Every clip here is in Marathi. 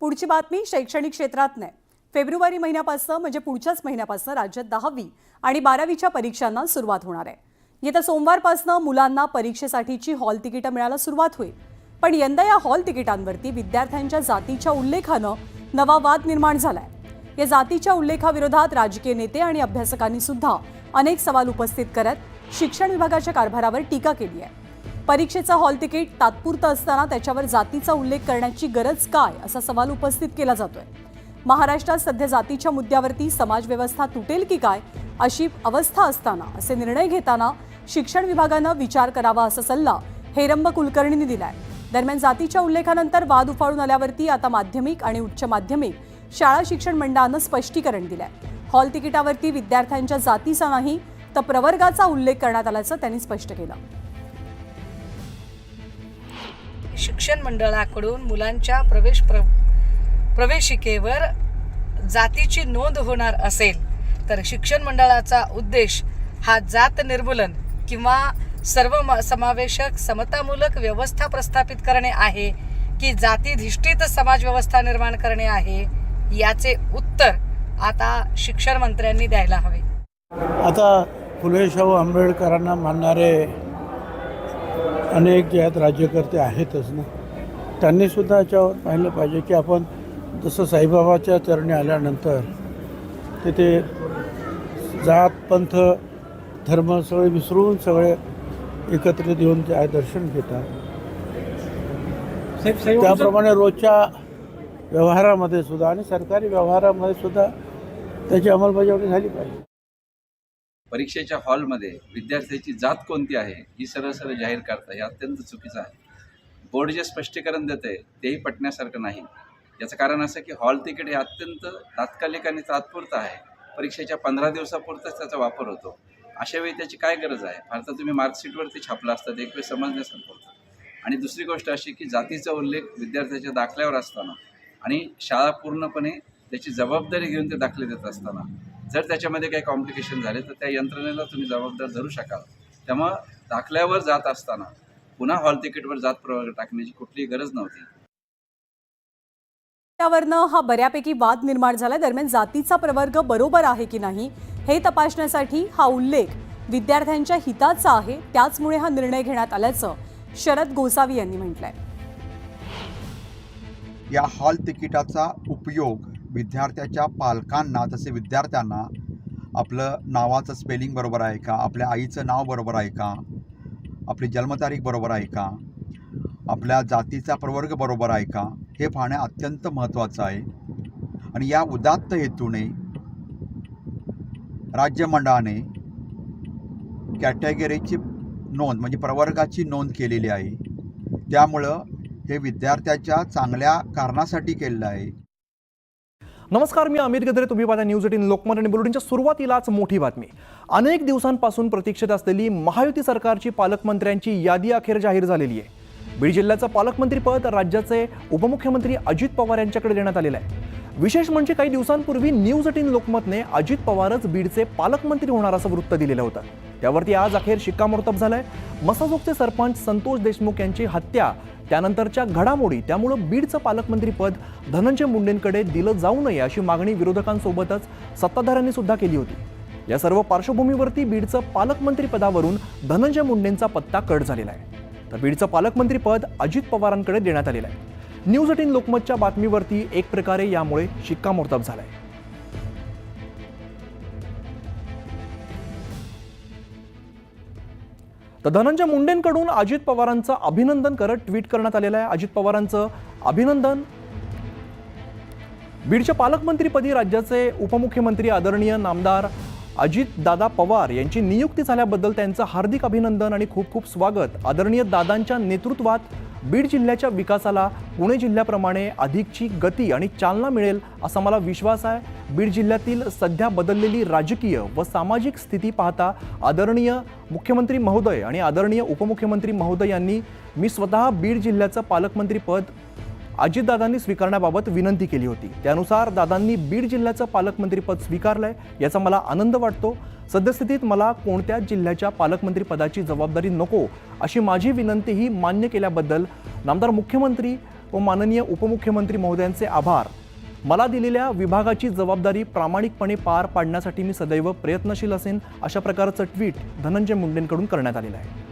पुढची बातमी शैक्षणिक क्षेत्रात नाही। फेब्रुवारी महिन्यापासून म्हणजे पुढच्याच महिन्यापासून राज्यात 10वी आणि 12वीच्या परीक्षांना सुरुवात होणार आहे। येत्या सोमवारपासून मुलांना परीक्षेसाठीची हॉल तिकीटं मिळायला सुरुवात होईल। पण यंदा या हॉल तिकीटांवरती विद्यार्थ्यांच्या जातीच्या उल्लेखानं नवा वाद निर्माण झालाय। या जातीच्या उल्लेखाविरोधात राजकीय नेते आणि अभ्यासकांनी सुद्धा अनेक सवाल उपस्थित करत शिक्षण विभागाच्या कारभारावर टीका केली आहे। परीक्षेचा हॉल तिकीट तात्पुरतं असताना त्याच्यावर जातीचा उल्लेख करण्याची गरज काय असा सवाल उपस्थित केला जातोय। महाराष्ट्रात सध्या जातीच्या मुद्द्यावरती समाजव्यवस्था तुटेल की काय अशी अवस्था असताना असे निर्णय घेताना शिक्षण विभागानं विचार करावा असा सल्ला हेरंब कुलकर्णींनी दिलाय। दरम्यान जातीच्या उल्लेखानंतर वाद उफाळून आल्यावरती आता माध्यमिक आणि उच्च माध्यमिक शाळा शिक्षण मंडळानं स्पष्टीकरण दिलंय। हॉल तिकीटावरती विद्यार्थ्यांच्या जातीचा नाही तर प्रवर्गाचा उल्लेख करण्यात आल्याचं त्यांनी स्पष्ट केलं। शिक्षण मंडळाकडून मुलांच्या प्रवेशिकेवर जातीची नोंद होणार असेल तर शिक्षण मंडळाचा उद्देश हा जात निर्मूलन किंवा समावेशक समतामूलक व्यवस्था प्रस्थापित करणे आहे की जातीधिष्ठित समाज व्यवस्था निर्माण करणे आहे, याचे उत्तर आता शिक्षण मंत्र्यांनी द्यायला हवे। आता फुले शाहू आंबेडकरांना मानणारे अनेक जे आहेत राज्यकर्ते आहेतच ना, त्यांनी सुद्धा याच्यावर पाहिलं पाहिजे की आपण जसं साईबाबाच्या चरणी आल्यानंतर तिथे जात पंथ धर्म सगळे विसरून सगळे एकत्रित येऊन ते दर्शन घेतात। त्याप्रमाणे रोजच्या व्यवहारामध्ये सुद्धा आणि सरकारी व्यवहारामध्ये सुद्धा त्याची अंमलबजावणी झाली पाहिजे। परीक्षेच्या हॉलमध्ये विद्यार्थ्याची जात कोणती आहे ही सरळ सरळ जाहीर करता हे अत्यंत चुकीचं आहे। बोर्ड जे स्पष्टीकरण देते तेही पटण्यासारखं नाही। याचं कारण असं की हॉल तिकीट हे अत्यंत तात्कालिक आणि तात्पुरतं आहे। परीक्षेच्या 15 दिवसापुरताच त्याचा वापर होतो। अशा वेळी त्याची काय गरज आहे? फार तर तुम्ही मार्कशीटवरती छापला असतात, एक वेळ समजण्यासारखं होतं। आणि दुसरी गोष्ट अशी की जातीचा उल्लेख विद्यार्थ्याच्या दाखल्यावर असताना आणि शाळा पूर्णपणे त्याची जबाबदारी घेऊन ते दाखले देत असताना जर त्याच्यामध्ये काही कॉम्प्लिकेशन झाले तर त्या यंत्रणेला तुम्ही जबाबदार धरू शकाल। त्यामुळे दाखल्यावर जात असताना पुन्हा हॉल तिकीटवर जात प्रवर्ग टाकण्याची कुठलीही गरज नव्हती। त्यावरनं हा बऱ्यापैकी वाद निर्माण झाला। दरम्यान जातीचा प्रवर्ग बरोबर आहे की नाही हे तपासण्यासाठी हा उल्लेख विद्यार्थ्यांच्या हिताचा आहे, त्याचमुळे हा निर्णय घेण्यात आल्याचं शरद गोसावी यांनी म्हटलंय। या हॉल तिकिटाचा उपयोग विद्यार्थ्याच्या पालकांना तसे विद्यार्थ्यांना आपलं नावाचं स्पेलिंग बरोबर आहे का, आपल्या आईचं नाव बरोबर आहे का, आपली जन्मतारीख बरोबर आहे का, आपल्या जातीचा प्रवर्ग बरोबर आहे का हे पाहणे अत्यंत महत्त्वाचं आहे। आणि या उदात्त हेतूने राज्य मंडळाने कॅटेगरीची नोंद म्हणजे प्रवर्गाची नोंद केलेली आहे। त्यामुळं हे विद्यार्थ्याच्या चांगल्या कारणासाठी केलेलं आहे। नमस्कार, मी अमित गद्रे, तुम्ही पाहता न्यूज 18 लोकमत। आणि बुलेटिनच्या सुरुवातीलाच मोठी बातमी। अनेक दिवसांपासून प्रतीक्षेत असलेली महायुती सरकारची पालकमंत्र्यांची यादी अखेर जाहीर झालेली आहे। बीड जिल्ह्याचं पालकमंत्रीपद राज्याचे उपमुख्यमंत्री अजित पवार यांच्याकडे देण्यात आलेलं आहे। विशेष म्हणजे काही दिवसांपूर्वी न्यूज 18 लोकमतने अजित पवारच बीडचे पालकमंत्री होणार असं वृत्त दिलेलं होतं। त्यावरती आज अखेर शिक्कामोर्तब झालंय। मसाजोगचे सरपंच संतोष देशमुख यांची हत्या, त्यानंतरच्या घडामोडी, त्यामुळे बीडचं पालकमंत्रीपद धनंजय मुंडेंकडे दिलं जाऊ नये अशी मागणी विरोधकांसोबतच सत्ताधाऱ्यांनी सुद्धा केली होती। या सर्व पार्श्वभूमीवरती बीडचं पालकमंत्रीपदावरून धनंजय मुंडेंचा पत्ता कट झालेला आहे, तर बीडचं पालकमंत्रीपद अजित पवारांकडे देण्यात आलेलं आहे। न्यूज 18 लोकमतच्या बातमीवरती एक प्रकारे यामुळे शिक्कामोर्तब झालंय। तर धनंजय मुंडेंकडून अजित पवारांचं अभिनंदन करत ट्विट करण्यात आलेलं आहे। अजित पवारांचं अभिनंदन। बीडच्या पालकमंत्रीपदी राज्याचे उपमुख्यमंत्री आदरणीय नामदार अजितदादा पवार यांची नियुक्ती झाल्याबद्दल त्यांचं हार्दिक अभिनंदन आणि खूप खूप स्वागत। आदरणीय दादांच्या नेतृत्वात बीड जिल्ह्याच्या विकासाला पुणे जिल्ह्याप्रमाणे अधिकची गती आणि चालना मिळेल असा मला विश्वास आहे। बीड जिल्ह्यातील सध्या बदललेली राजकीय व सामाजिक स्थिती पाहता आदरणीय मुख्यमंत्री महोदय आणि आदरणीय उपमुख्यमंत्री महोदय यांनी मी स्वतः बीड जिल्ह्याचं पालकमंत्रीपद अजितदादांनी स्वीकारण्याबाबत विनंती केली होती। त्यानुसार दादांनी बीड जिल्ह्याचं पालकमंत्रीपद स्वीकारलंय, याचा मला आनंद वाटतो। सद्यस्थितीत मला कोणत्याच जिल्ह्याच्या पालकमंत्रीपदाची जबाबदारी नको अशी माझी विनंतीही मान्य केल्याबद्दल नामदार मुख्यमंत्री व माननीय उपमुख्यमंत्री महोदयांचे आभार. मला दिलेल्या विभागाची जबाबदारी प्रामाणिकपणे पार पाडण्यासाठी मी सदैव प्रयत्नशील असेन, अशा प्रकारचं ट्विट धनंजय मुंडेंकडून करण्यात आलेलं आहे.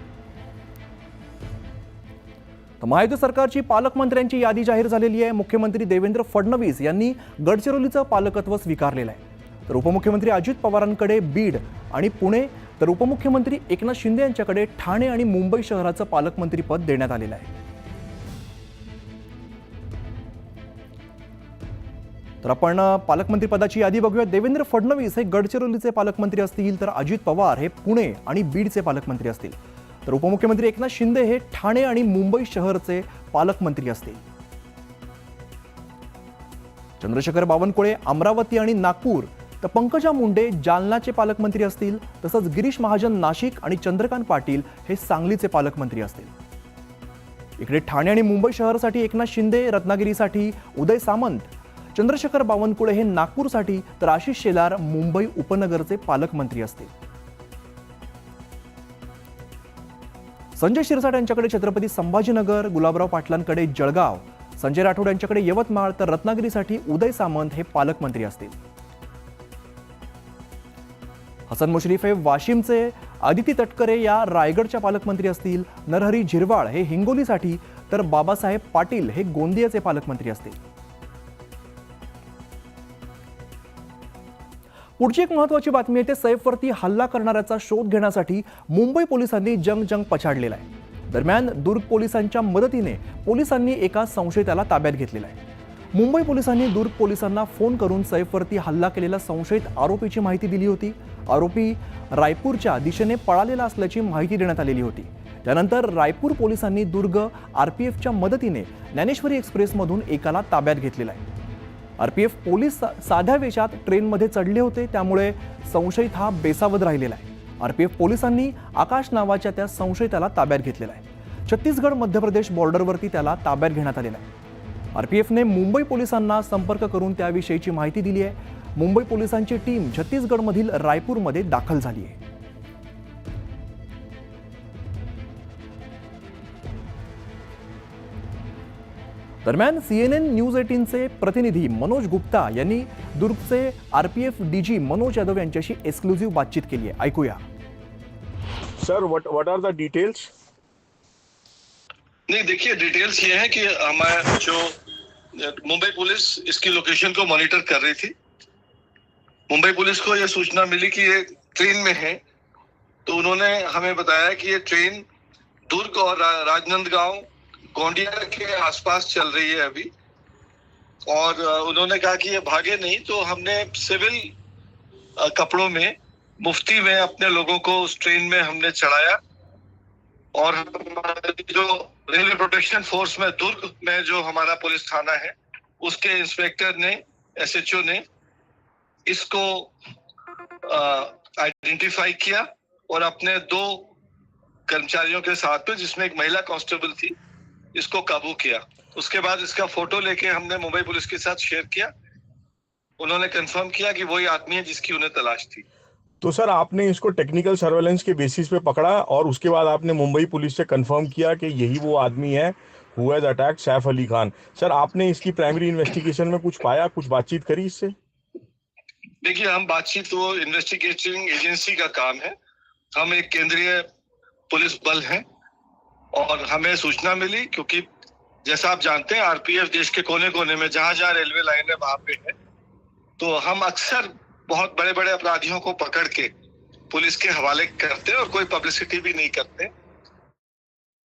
तर महायुती सरकारची पालकमंत्र्यांची यादी जाहीर झालेली आहे. मुख्यमंत्री देवेंद्र फडणवीस यांनी गडचिरोलीचं पालकत्व स्वीकारलेलं आहे. तर उपमुख्यमंत्री अजित पवारांकडे बीड आणि पुणे, तर उपमुख्यमंत्री एकनाथ शिंदे यांच्याकडे ठाणे आणि मुंबई शहराचं पालकमंत्रीपद देण्यात आलेलं आहे. तर आपण पालकमंत्रीपदाची यादी बघूया. देवेंद्र फडणवीस हे गडचिरोलीचे पालकमंत्री असतील, तर अजित पवार हे पुणे आणि बीडचे पालकमंत्री असतील. तर उपमुख्यमंत्री एकनाथ शिंदे हे ठाणे आणि मुंबई शहरचे पालकमंत्री असतील. चंद्रशेखर बावनकुळे अमरावती आणि नागपूर, तर पंकजा मुंडे जालनाचे पालकमंत्री असतील. तसंच गिरीश महाजन नाशिक आणि चंद्रकांत पाटील हे सांगलीचे पालकमंत्री असतील. इकडे ठाणे आणि मुंबई शहरासाठी एकनाथ शिंदे, रत्नागिरीसाठी उदय सामंत, चंद्रशेखर बावनकुळे हे नागपूरसाठी, तर आशिष शेलार मुंबई उपनगरचे पालकमंत्री असतील. संजय शिरसाट यांच्याकडे छत्रपती संभाजीनगर, गुलाबराव पाटलांकडे जळगाव, संजय राठोड यांच्याकडे यवतमाळ, तर रत्नागिरीसाठी उदय सामंत हे पालकमंत्री असतील. हसन मुश्रीफ हे वाशिमचे, अदिती तटकरे या रायगडच्या पालकमंत्री असतील. नरहरी झिरवाळ हे हिंगोलीसाठी, तर बाबासाहेब पाटील हे गोंदियाचे पालकमंत्री असतील. पुढची एक महत्त्वाची बातमी आहे. ते सैफवरती हल्ला करणाऱ्याचा शोध घेण्यासाठी मुंबई पोलिसांनी जंग पछाडलेला आहे. दरम्यान दुर्ग पोलिसांच्या मदतीने पोलिसांनी एका संशयिताला ताब्यात घेतलेला आहे. मुंबई पोलिसांनी दुर्ग पोलिसांना फोन करून सैफवरती हल्ला केलेल्या संशयित आरोपीची माहिती दिली होती. आरोपी रायपूरच्या दिशेने पळालेला असल्याची माहिती देण्यात आलेली होती. त्यानंतर रायपूर पोलिसांनी दुर्ग आरपीएफच्या मदतीने ज्ञानेश्वरी एक्सप्रेसमधून एकाला ताब्यात घेतलेला आहे. आरपीएफ पोलीस साध्या वेशात ट्रेनमध्ये चढले होते, त्यामुळे संशयित हा बेसावध राहिलेला आहे. आरपीएफ पोलिसांनी आकाश नावाच्या त्या संशयिताला ताब्यात घेतलेला आहे. छत्तीसगड मध्य प्रदेश बॉर्डरवरती त्याला ताब्यात घेण्यात आलेला आहे. आरपीएफने मुंबई पोलिसांना संपर्क करून त्याविषयीची माहिती दिली आहे. मुंबई पोलिसांची टीम छत्तीसगडमधील रायपूरमध्ये दाखल झाली आहे. दरम्यान CNN न्यूज 18चे प्रतिनिधी मनोज गुप्ता यांनी दुर्गचे आरपीएफ डीजी मनोज यादव यांच्याशी एक्सक्लुझिव्ह बातचीत केली आहे. ऐकूया. Sir what are the details? नहीं, देखिए डिटेल्स ये है कि हमारा जो मुंबई पुलिस इसकी लोकेशन को मॉनिटर कर रही थी. मुंबई पुलिस को यह सूचना मिली कि ये ट्रेन में है, तो उन्होंने हमें बताया कि ये ट्रेन दुर्ग और राजनांदगांव गोंडिया के आसपास चल रही है अभी, और उन्होंने कहा कि ये भागे नहीं, तो हमने सिविल कपड़ों में मुफ्ती में अपने लोगों को उस ट्रेन में हमने चढ़ाया, और जो रेलवे प्रोटेक्शन फोर्स में दुर्ग में जो हमारा पुलिस थाना है उसके इंस्पेक्टर ने, SHO ने इसको आइडेंटिफाई किया और अपने 2 कर्मचारियों के साथ में, जिसमें एक महिला कांस्टेबल थी, इसको काबू किया. उसके बाद इसका फोटो लेके हमने मुंबई पुलिस के साथ शेयर किया. उन्होंने कंफर्म किया कि वही आदमी है जिसकी उन्हें तलाश थी. तो सर आपने इसको टेक्निकल सर्वेलेंस के बेसिस पे पकड़ा और उसके बाद आपने मुंबई पुलिस से कंफर्म किया कि यही वो आदमी है who has attacked Saif Ali Khan. Sir आपने इसकी प्राइमरी इन्वेस्टिगेशन में कुछ पाया, कुछ बातचीत करी इससे? देखिए, हम बातचीत, वो इन्वेस्टिगेटिंग एजेंसी का काम है. हम एक केंद्रीय पुलिस बल हैं और हमें सूचना मिली, क्योंकि जैसा आप जानते हैं आरपीएफ देश के कोने कोने में जहां जहां रेलवे लाइन है वहां पे है, तो हम अक्सर बहुत बड़े बड़े अपराधियों को पकड़ के पुलिस के हवाले करते हैं और कोई पब्लिसिटी भी नहीं करते.